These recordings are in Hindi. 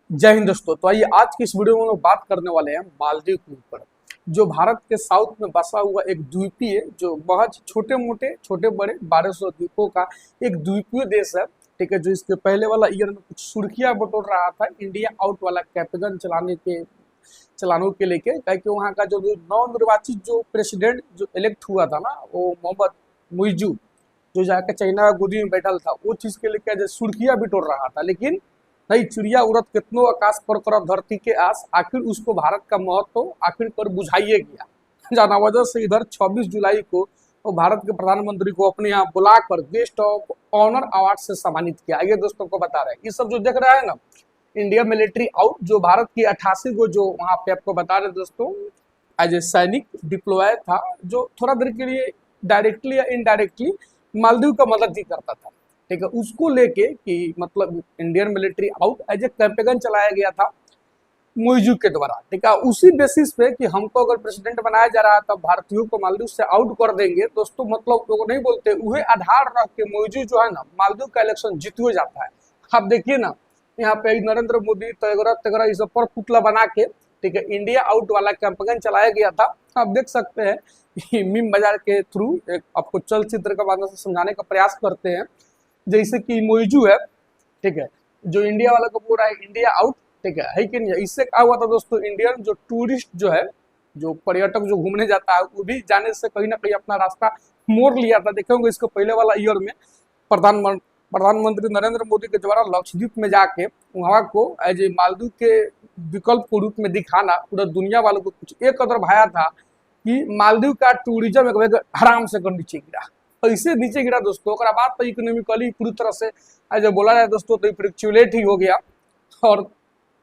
जय हिंद दोस्तों। तो आइए आज की इस वीडियो में हम लोग बात करने वाले हैं मालदीव के ऊपर, जो भारत के साउथ में बसा हुआ एक द्वीपीय, जो बहुत छोटे मोटे छोटे बड़े 1200 द्वीपों का एक द्वीपीय देश है। ठीक है, जो इसके पहले वाला ईयर में कुछ सुर्खियां बटोर रहा था इंडिया आउट वाला कैप्टन चलानों के लेके, ताकि वहाँ का जो नव निर्वाचित जो प्रेसिडेंट जो इलेक्ट हुआ था ना, वो मोहम्मद मुइजू, जो जाकर चाइना का गोदी में बैठल था, वो चीज के लेके जो सुर्खियां बिटोर रहा था। लेकिन नहीं, चिड़िया उड़त कितनों आकाश पर करत धरती के आस, आखिर उसको भारत का महत्व आखिर कर बुझाइए गया। जाना वजह से इधर 26 जुलाई को वो भारत के प्रधानमंत्री को अपने यहाँ बुलाकर गेस्ट ऑफ ऑनर अवार्ड से सम्मानित किया। आइए दोस्तों को बता रहे हैं, ये सब जो देख रहा है ना, इंडिया मिलिट्री आउट, जो भारत की 88 को जो वहाँ पे आपको बता रहे दोस्तों एज ए सैनिक डिप्लॉय था, जो थोड़ा देर के लिए डायरेक्टली या इनडायरेक्टली मालदीव का मदद भी करता था। ठीक है, उसको लेके कि मतलब Indian military out as a campaign चलाया गया था मुइजू के द्वारा। ठीक है, उसी बेसिस पे कि हमको अगर प्रेसिडेंट बनाया जा रहा है तब भारतीयों को मालदीव से आउट कर देंगे दोस्तों, मतलब लोग नहीं बोलते, वही आधार रख के मुइजू जो है ना, मालदीव का इलेक्शन जीत जाता है। आप देखिए ना, यहाँ पे नरेंद्र मोदी तगड़ा तगड़ा इस पर पुतला बना के, ठीक है, इंडिया आउट वाला कैंपेगन चलाया गया था। आप देख सकते हैं मीम बाजार के थ्रू एक आपको चलचित्र के माध्यम से समझाने का प्रयास करते हैं। जैसे कि मोइजू है, ठीक है, जो इंडिया वाला को पूरा है इंडिया आउट, ठीक है कि नहीं। इससे क्या हुआ था दोस्तों, इंडियन जो टूरिस्ट जो है, जो पर्यटक जो घूमने जाता है, वो भी जाने से कहीं ना कहीं अपना रास्ता मोड़ लिया था। देखेंगे इसको पहले वाला ईयर में प्रधानमंत्री नरेंद्र मोदी के द्वारा लक्षद्वीप में जाके वहाँ को एज ए मालदीव के विकल्प के रूप में दिखाना पूरा दुनिया वालों को कुछ एक कदर भाया था कि मालदीव का टूरिज्म एक आराम से नीचे गिरा, ऐसे नीचे गिरा दोस्तों। और बात तो इकोनॉमिकली पूरी तरह से जो बोला जाए दोस्तों, तो फ्रिक्चुलेट ही हो गया, और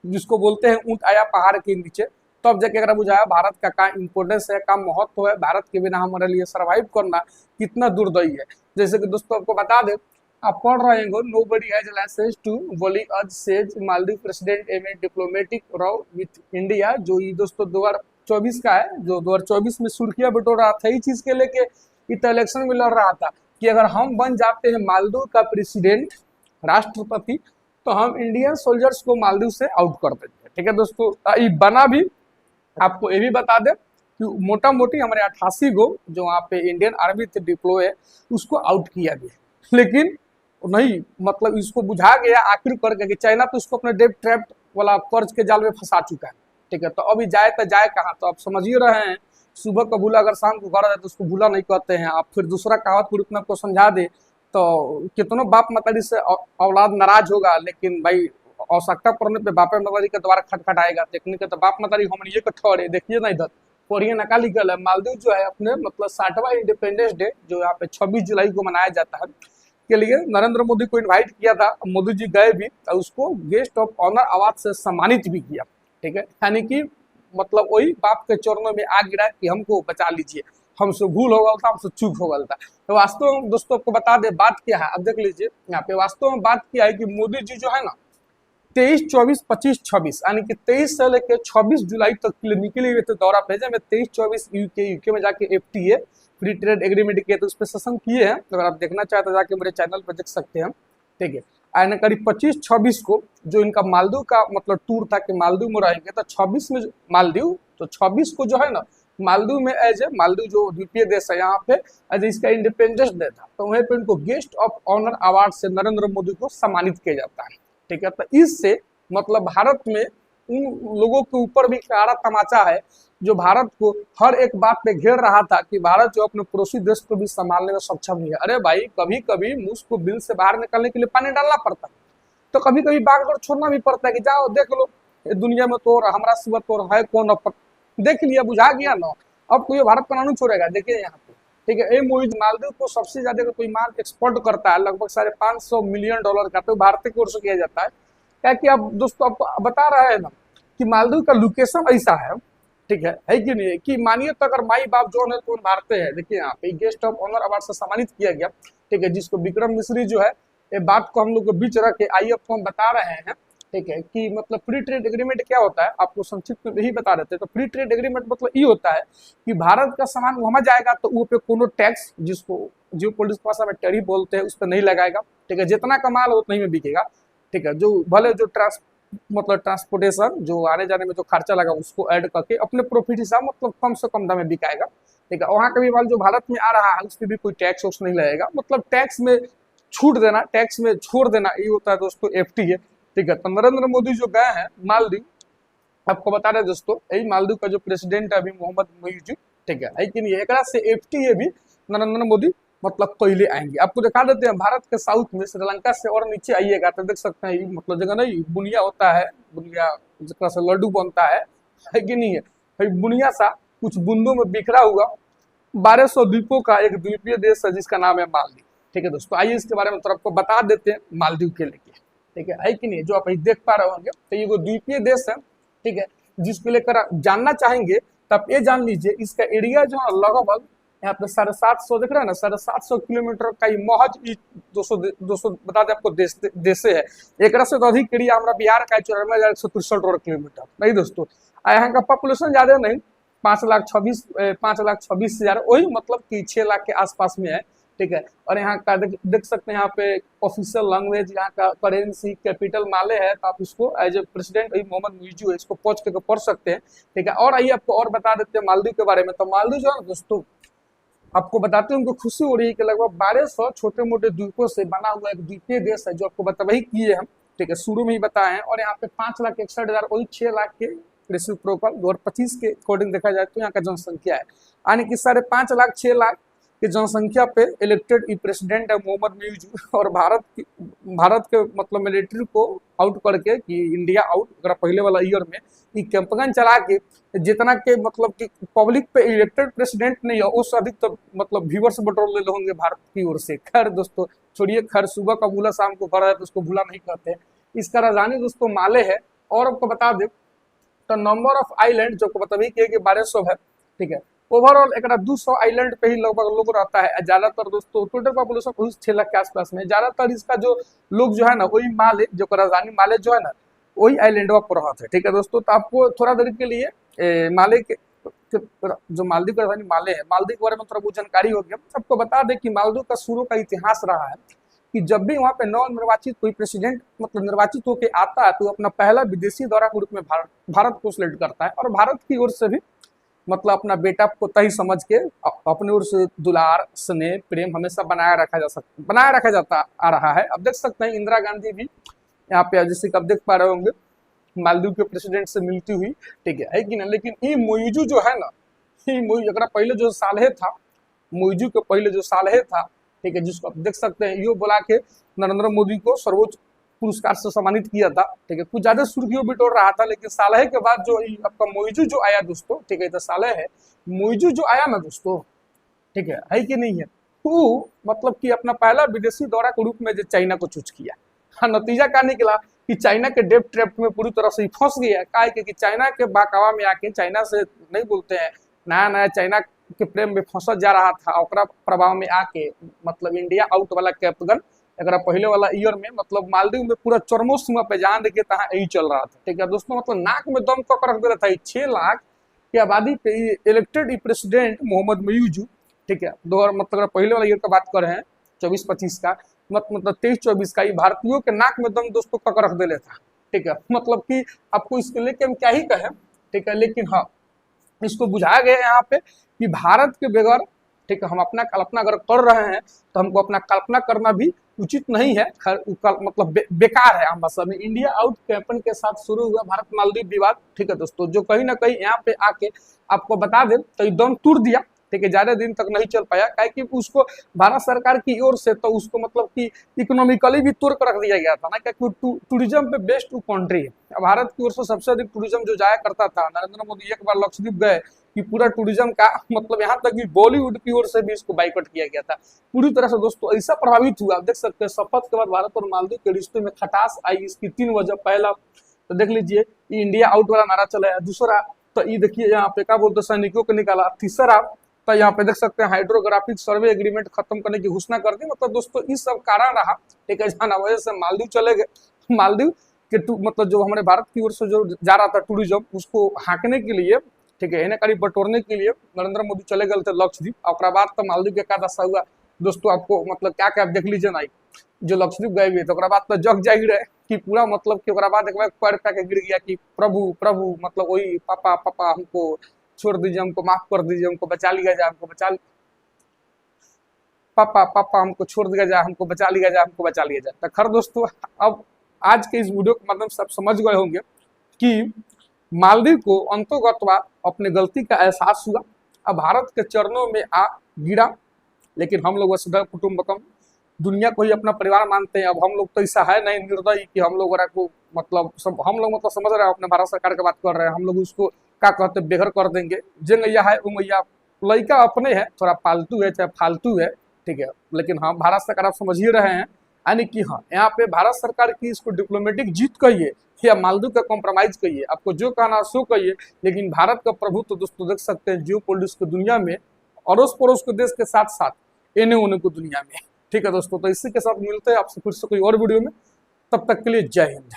जिसको बोलते हैं ऊंट आया पहाड़ के नीचे। तब तो जाके अगर बुझाया भारत का क्या इंपोर्टेंस है, क्या महत्व है, भारत के बिना हमारे लिए सर्वाइव करना कितना दुर्दयी है। जैसे कि दोस्तों आपको बता दें, आप पढ़ रहे हैं, nobody has licence to bully us says Maldives president amid a diplomatic row with India, जो ये दोस्तों 2024 का है, जो 2024 में सुर्खियां बटोर रहा था। ये चीज के लेके इत इलेक्शन में लड़ रहा था कि अगर हम बन जाते हैं मालदीव का प्रेसिडेंट, राष्ट्रपति, तो हम इंडियन सोल्जर्स को मालदीव से आउट कर देंगे। ठीक है दोस्तों, ये बना भी। आपको ये भी बता दें कि मोटा मोटी हमारे 88 को जो वहाँ पे इंडियन आर्मी थे डिप्लॉय है, उसको आउट किया गया। लेकिन नहीं, मतलब इसको बुझा गया आखिर करके कि चाइना तो उसको अपने डेट ट्रैप वाला कर्ज के जाल में फंसा चुका है। ठीक है, तो अभी जाए तो जाए कहाँ, तो आप समझ ही रहे हैं, सुबह का भूला अगर शाम को घर जाए तो उसको भूला नहीं कहते हैं। आप फिर दूसरा कहावत के रूप में आपको समझा दे तो कितनों बाप मतारी से औलाद नाराज होगा, लेकिन भाई आवश्यकता पड़ने पे बापे मतारी के द्वारा खटखटाएगा। देखने के तो बाप मतारी हम ये ठहरे, देखिए ना इधर पढ़िए नका लिखल है। मालदीव जो है अपने मतलब 60वां इंडिपेंडेंस डे जो यहाँ पे 26 जुलाई को मनाया जाता है के लिए नरेंद्र मोदी को इनवाइट किया था, मोदी जी गए भी और उसको गेस्ट ऑफ ऑनर अवार्ड से सम्मानित भी किया। ठीक है, यानी कि मतलब वही बाप के चरणों में आ गिरा कि हमको बचा लीजिए, हमसे भूल हो गया था, हमसे चूक हो गया था। तो वास्तव में दोस्तों आपको बता दे बात क्या है, अब देख लीजिए यहाँ पे वास्तव में बात क्या है कि मोदी जी जो है ना 23, 24, 25, 26 यानी कि 23 से लेकर 26 जुलाई तक के लिए निकले हुए थे दौरा भेजे में। 23, 24 यूके में जाके FTA फ्री ट्रेड एग्रीमेंट किए, तो उस पर सेशन किए हैं। अगर आप देखना चाहते तो जाके मेरे चैनल पर देख सकते हैं। ठीक है, आने करीब 25, 26 को जो इनका मालदीव का मतलब टूर था कि मालदीव में रहेंगे, तो 26 में मालदीव, तो 26 को जो है ना मालदीव में एज ए मालदीव जो द्वीपीय देश है यहाँ पे एज इसका इंडिपेंडेंस डे था, तो वहीं पे इनको गेस्ट ऑफ ऑनर अवार्ड से नरेंद्र मोदी को सम्मानित किया जाता है। ठीक है, तो इससे मतलब भारत में उन लोगों के ऊपर भी कड़ा तमाचा है जो भारत को हर एक बात पे घेर रहा था कि भारत जो अपने पड़ोसी देश को भी संभालने में सक्षम नहीं है। अरे भाई, कभी कभी मुझ को बिल से बाहर निकलने के लिए पानी डालना पड़ता है, तो कभी कभी बागडोर छोड़ना भी पड़ता है कि जाओ देख लो दुनिया में तो हमारा सिवा तो है कौन, देख लिया बुझा गया ना, अब कोई भारत का नानू छोड़ेगा। देखिए यहाँ पे, ठीक है, मालदीव को सबसे ज्यादा कोई माल एक्सपोर्ट करता है लगभग $550 मिलियन का, तो भारत की ओर से किया जाता है। क्या कि अब दोस्तों आपको बता रहा है ना कि मालदीव का लोकेशन ऐसा है, ठीक है कि नहीं, कि मानिए तो अगर माई बाप जो है तो भारतीय है। देखिए यहाँ पे गेस्ट ऑफ ऑनर अवार्ड से सम्मानित किया गया। ठीक है, जिसको विक्रम मिश्री जो है, ये बात को हम लोग को बीच रख के आइए आपको हम बता रहे हैं। ठीक है, कि मतलब फ्री ट्रेड एग्रीमेंट क्या होता है, आपको संक्षिप्त में यही बता देते हैं। तो फ्री ट्रेड एग्रीमेंट मतलब ये होता है कि भारत का सामान वहां जाएगा तो वो पे कोनो टैक्स, जिसको जियो पॉलिटिक्स भाषा में टैरिफ बोलते हैं, उस पर नहीं लगाएगा। ठीक है, जितना का माल उतना ही में बिकेगा। ठीक है, जो भले जो मतलब ट्रांसपोर्टेशन जो आने जाने में जो खर्चा लगा उसको ऐड करके अपने प्रॉफिट हिसाब मतलब कम से कम दाम में बिकाएगा। ठीक है, वहाँ का भी माल जो भारत में आ रहा है उस पर भी कोई टैक्स वैक्स नहीं लगेगा, मतलब टैक्स में छूट देना, टैक्स में छोड़ देना, ये होता है दोस्तों FTA। ठीक है, तो नरेंद्र मोदी जो गए हैं मालदीव, आपको बता रहे दोस्तों, यही मालदीव का जो प्रेसिडेंट है अभी मोहम्मद मुइज़, ठीक है कि नहीं, एक से FTA भी नरेंद्र मोदी मतलब पहले आएंगे। आपको दिखा देते हैं भारत के साउथ में श्रीलंका से और नीचे आइएगा तो देख सकते हैं मतलब जगह नहीं बुनिया होता है, बुनिया जिसका से लड्डू बनता है कि नहीं है, भाई बुनिया सा कुछ बूंदों में बिखरा हुआ 1200 द्वीपों का एक द्वीपीय देश है जिसका नाम है मालदीव। ठीक है दोस्तों, आइए इसके बारे में तो आपको बता देते हैं मालदीव के लेके। ठीक है कि नहीं, जो आप देख पा रहे होंगे तो ये वो द्वीपीय देश है। ठीक है, जिसको लेकर आप जानना चाहेंगे तो आप ये जान लीजिए इसका एरिया जो है लगभग यहाँ पे 750 दिख रहा है ना, 750 किलोमीटर का ही महज 200 बता दें आपको देश है। एक से तो अधिक एरिया हमारा बिहार का 94,163 नहीं दोस्तों, यहाँ का पॉपुलेशन ज्यादा नहीं, 5,26,000 वही मतलब कि 6 लाख के आसपास में है। ठीक है, और यहाँ का देख सकते हैं यहाँ पे ऑफिशियल लैंग्वेज यहाँ का करेंसी कैपिटल माले है, तो आप इसको as a president Mohamed Muizzu है इसको पहुंच के पढ़ सकते हैं। ठीक है, और आइए आपको और बता देते हैं मालदीव के बारे में। तो मालदीव जो है ना दोस्तों, आपको बताते हैं उनको खुशी हो रही है कि लगभग 1200 छोटे मोटे द्वीपों से बना हुआ एक द्वीपीय देश है, जो आपको वही किए हम। ठीक है, शुरू में ही बताए हैं, और यहाँ पे 5,61,000 वही 6 लाख के रेसिप्रोकल 2025 के अकॉर्डिंग देखा जाए तो यहाँ का जनसंख्या है, यानी कि 5.5 लाख 6 लाख की जनसंख्या पे इलेक्टेड प्रेसिडेंट है मोहम्मद मुइज़। और भारत के मतलब मिलिट्री को आउट करके कि इंडिया आउट अगर पहले वाला ईयर में ये कैंपेन चला के जितना के मतलब कि पब्लिक पे इलेक्टेड प्रेसिडेंट नहीं है उससे अधिक तो मतलब व्यूअर्स बटोर ले होंगे भारत की ओर से। खैर दोस्तों छोड़िए, खैर सुबह का भूला शाम को भरा है तो उसको भूला नहीं करते। इसका राजधानी दोस्तों माले है। और आपको बता दें तो नंबर ऑफ आइलैंड जो आपको बता कि 1200 है। ठीक है, ओवरऑल एक 200 आइलैंड पे ही लगभग लोग रहता है। ज्यादातर दोस्तों टोटल पॉपुलेशन 6 लाख के आसपास में, ज्यादातर इसका जो लोग जो है ना वही माले जो राजधानी माले जो है ना वही आइलैंड पर रहते हैं। ठीक है दोस्तों, तो आपको थोड़ा देर के लिए माले के जो मालदीव का राजधानी माले है, मालदीव के बारे में थोड़ा बहुत जानकारी हो गया। आपको बता दें कि मालदीव का शुरू का इतिहास रहा है कि जब भी वहाँ पे नव निर्वाचित कोई प्रेसिडेंट मतलब निर्वाचित होकर आता है तो अपना पहला विदेशी दौरा के रूप में भारत को सिलेक्ट करता है, और भारत की ओर से भी मतलब अपना बेटा को तही समझ के अपने ओर से दुलार स्नेह प्रेम हमेशा बनाए रखा जाता आ रहा है। अब देख सकते हैं इंदिरा गांधी भी यहाँ पे जैसे कि आप देख पा रहे होंगे मालदीव के प्रेसिडेंट से मिलती हुई। ठीक है कि ना, लेकिन ये मुइज़ जो है ना, ये मुइज़ अगर पहले जो साल था, मुइज़ के पहले जो साल था, ठीक है, जिसको आप देख सकते हैं यो बोला के नरेंद्र मोदी को सर्वोच्च पुरस्कार से सम्मानित किया था। ठीक है, कुछ ज्यादा सुर्खियों बिटोर रहा था, लेकिन सालह के बाद जो आपका मुइज़ जो आया दोस्तों, ठीक है, तो सालह है मुइज़ जो आया ना दोस्तों, ठीक है कि नहीं है, तो मतलब कि अपना पहला विदेशी दौरा के रूप में जो चाइना को चूज किया। हाँ, नतीजा क्या निकला कि चाइना के डेप ट्रैप में पूरी तरह से फंस गया। क्या है कि चाइना के बाकावा में आके, चाइना से नहीं बोलते हैं, नया नया चाइना के प्रेम में फंसा जा रहा था, और प्रभाव में आके मतलब इंडिया आउट वाला कैप्टन अगर पहले वाला ईयर में मतलब मालदीव में पूरा चरमो सीमा पे जान देखे तहाँ यही चल रहा था। ठीक है दोस्तों, मतलब नाक में दम कक रख दे रहा था। 6 लाख की आबादी पे इलेक्टेड प्रेसिडेंट मोहम्मद मुइज़, ठीक है, मतलब अगर पहले वाला ईयर का बात कर रहे हैं 24-25 का, मतलब 23-24 का, भारतीयों के नाक में दम दोस्तों कक रख दे था। ठीक है, मतलब कि आपको इसके लेके हम क्या ही कहें। ठीक है, लेकिन हाँ इसको बुझाया गया यहाँ पे कि भारत के बगैर, ठीक है, हम अपना कल्पना अगर कर रहे हैं तो हमको अपना कल्पना करना भी उचित नहीं है, मतलब बेकार है। आम भाषा में इंडिया आउट कैंपेन के साथ शुरू हुआ भारत मालदीव विवाद। ठीक है दोस्तों, जो कहीं ना कहीं यहाँ पे आके आपको बता दें तो एकदम तोड़ दिया। ठीक है, ज्यादा दिन तक नहीं चल पाया, कि उसको भारत सरकार की ओर से तो उसको मतलब कि इकोनॉमिकली भी तोड़ कर रख दिया गया था ना, क्योंकि टूरिज्म पे बेस्ड कंट्री है। भारत की ओर से सबसे अधिक टूरिज्म जो जाया करता था, नरेंद्र मोदी एक बार लक्षद्वीप गए कि पूरा टूरिज्म का मतलब यहाँ तक कि बॉलीवुड की ओर से भी इसको बाइकआउट किया गया था पूरी तरह से। दोस्तों ऐसा प्रभावित हुआ, आप देख सकते हैं शपथ के बाद भारत और मालदीव के रिश्ते में खटास आई। इसकी 3 वजह, पहला तो देख लीजिए इंडिया आउट वाला नारा चला, दूसरा तो ये देखिए यहाँ पे क्या बोलते सैनिकों को निकाला, तीसरा तो यहाँ पे देख सकते हैं हाइड्रोग्राफिक सर्वे एग्रीमेंट खत्म करने की घोषणा कर दी। मतलब दोस्तों इस सब कारण रहा। ठीक है, जाना वजह से मालदीव चले गए। मालदीव के मतलब जो हमारे भारत की ओर से जो जा रहा था टूरिज्म, उसको हाँकने के लिए, ठीक है, इन्हें बटोरने के लिए नरेंद्र मोदी चले गए थे लक्षद्वीप। और बाद तो मालदीव के का दशा हुआ दोस्तों, आपको मतलब क्या क्या देख लीजिए ना, जो लक्षद्वीप गए हुए थे बाद तो जग जा ही रहे कि पूरा मतलब कि ओकरा बाद एक बार पैर पे के गिर गया कि प्रभु प्रभु, मतलब वही पापा पापा हमको छोड़ दीजिए, हमको माफ कर दीजिए, हमको बचा लिया जाए, हमको बचा, पापा पापा हमको छोड़ दिया जाए, हमको बचा लिया जाए, हमको बचा लिया जाए। तो खैर दोस्तों, अब आज के इस वीडियो के माध्यम से आप समझ गए होंगे कि मालदीव को अंतोगत्वा अपने गलती का एहसास हुआ, अब भारत के चरणों में आ गिरा। लेकिन हम लोग वसुधैव कुटुंबकम, दुनिया को ही अपना परिवार मानते हैं। अब हम लोग तो ऐसा है नहीं निर्दयी कि हम लोग को मतलब हम लोग मतलब समझ रहे हैं, अपने भारत सरकार की बात कर रहे हैं, हम लोग उसको क्या कहते बेघर कर देंगे। जे मैया है वो मैया, लड़का अपने है, थोड़ा पालतू है चाहे फालतू है, ठीक है, लेकिन हाँ भारत सरकार आप समझ ही रहे हैं। यानी कि हाँ, यहाँ पे भारत सरकार की इसको डिप्लोमेटिक जीत कहिए या मालदीव का कॉम्प्रोमाइज कहिए, आपको जो कहना सो कहिए, लेकिन भारत का प्रभुत्व दोस्तों देख सकते हैं जियो पॉलिटिक्स की दुनिया में, अड़ोस पड़ोस के देश के साथ साथ एने ओने को दुनिया में। ठीक है दोस्तों, तो इसी के साथ मिलते हैं आपसे फिर से कोई और वीडियो में, तब तक के लिए जय हिंद।